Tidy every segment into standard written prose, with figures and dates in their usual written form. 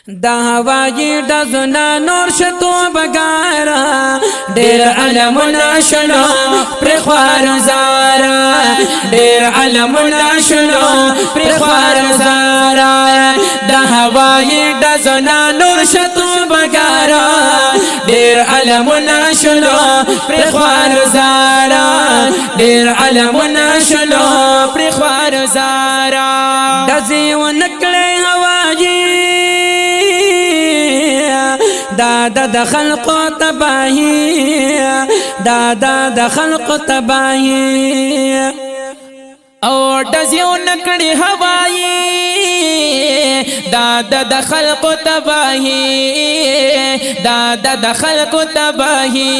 دا هوایی ډزونه نور شتو بګارا ډېر علمونه شنو پر خوار زارا ډېر علمونه شنو پر خوار زارا دا هوایی ډزونه نور شتو بګارا ډېر علمونه شنو پر خوار زارا ډېر علمونه شنو پر خوار زارا دزي ونکړې هوایی دا د خلق تباہی دا خلق تباہی او دزیو نکڑی هوائی دا خلق تباہی دا خلق تباہی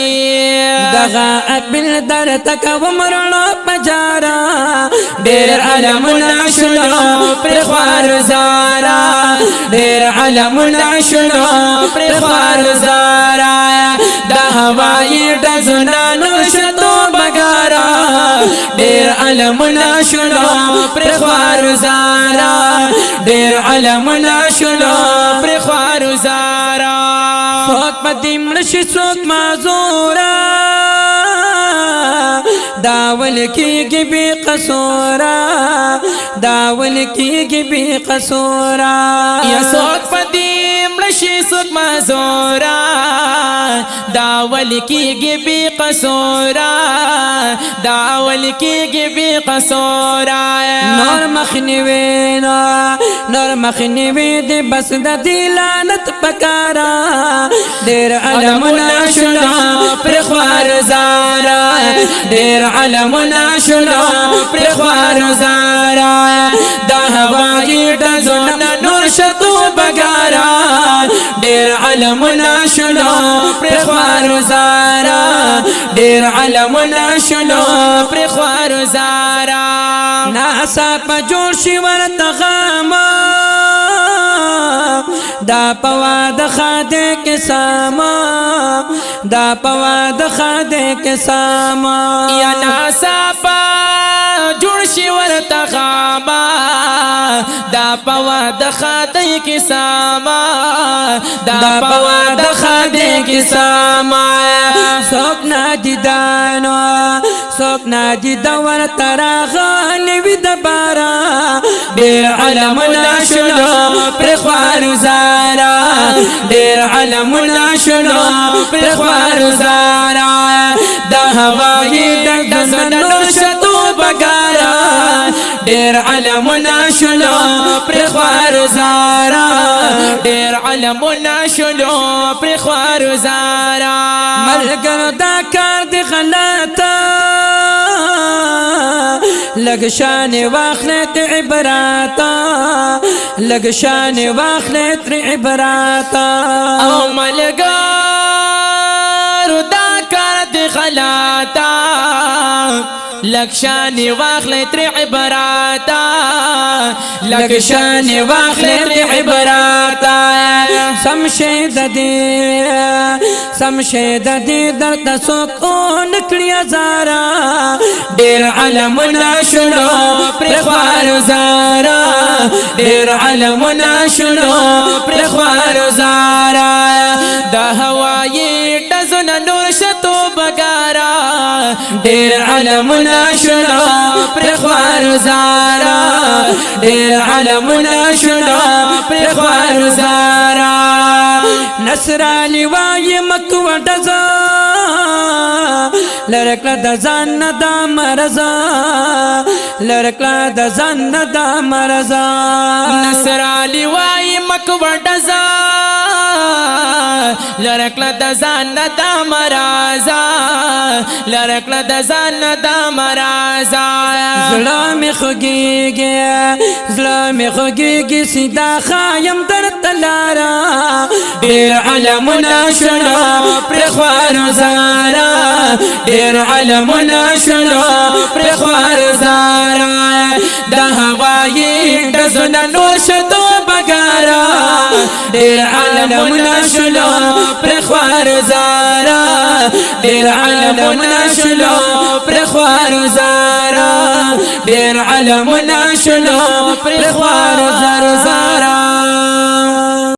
دغا اقبل در تک ومرلو پجارا دیر علمنا شنو پر خوار زارا دیر علمنا شنو پر خوار زارا دا هوائی ڈزنا نوشتو بگارا دیر علمنا شنو پر خوار زارا دیر علمنا شنو پر خوار زارا سوک پتی ملشی سوک مازورا داول کی بی قصورا داول کی بی قصورا یا سوک پتی ملشی سوک مازورا داول کی بی قصورا داول کی بی قصورا نور مخنوینا نور مخنوی دی بس دا دیلانت پکارا دیر علمنا شنو پر خوار زارا دیر علمنا شنو پر خوار زارا دا هوائی ڈزونا نور شتو بگارا دیر علمنا شنو پر خوار زارا دیر علمنا شنو پر خوار زارا ناسا پا جوڑ شی ورتغاما دا پواد خادے کے ساما دا پواد خادے کے ساما یا ناسا پا جوڑ شی ورتغاما دا پواد خادے کے ساما دا پواد خادے کے ساما سوکنا دیدانو سوکنا دیدور تراغان وید بارا دیر علمنا شنو پر خوار زارا دیر علمنا شنو پر خوار زارا دا هوائی ڈزنو شتو بگارا دیر علمنا شنو پر خوار زارا دیر علمنا شنو پر خوار زارا ملگر دا کار دی غلطا لگشان واخلت عبراتا لگشان واخلت عبراتا او ملگر دا کار دی غلطا لگشان واخلت عبراتا لگشان واخلت عبراتا سمشید دی درد سکون کلی زارا دیر علمنا شنو پر خوار زارا دیر علمنا شنو پر خوار زارا دا هوائی ڈزن نور شتو بگارا دیر علمنا شنو پر خوار زارا دیر علمنا شنو پر خوار زارا نصر علی وای مکو ڈزا لرکلا دزان دا مرزا لرکلا دزان دا مرزا نصر علی وای مکو ڈزا لرکلا دزان دا مرزا لرکلا دزان دا مرزا ظلم خوگیگی سیدا خایم در تلارا دیر علمنا شنو پر خوار زارا دیر علمنا شنو پر خوار زارا دا هوائی ڈزنا نوشتو بگارا دیر علمنا شنو پر خوار زارا دیر علمنا شنو پر خوار زارا دیر علمنا شنو پر خوار زارا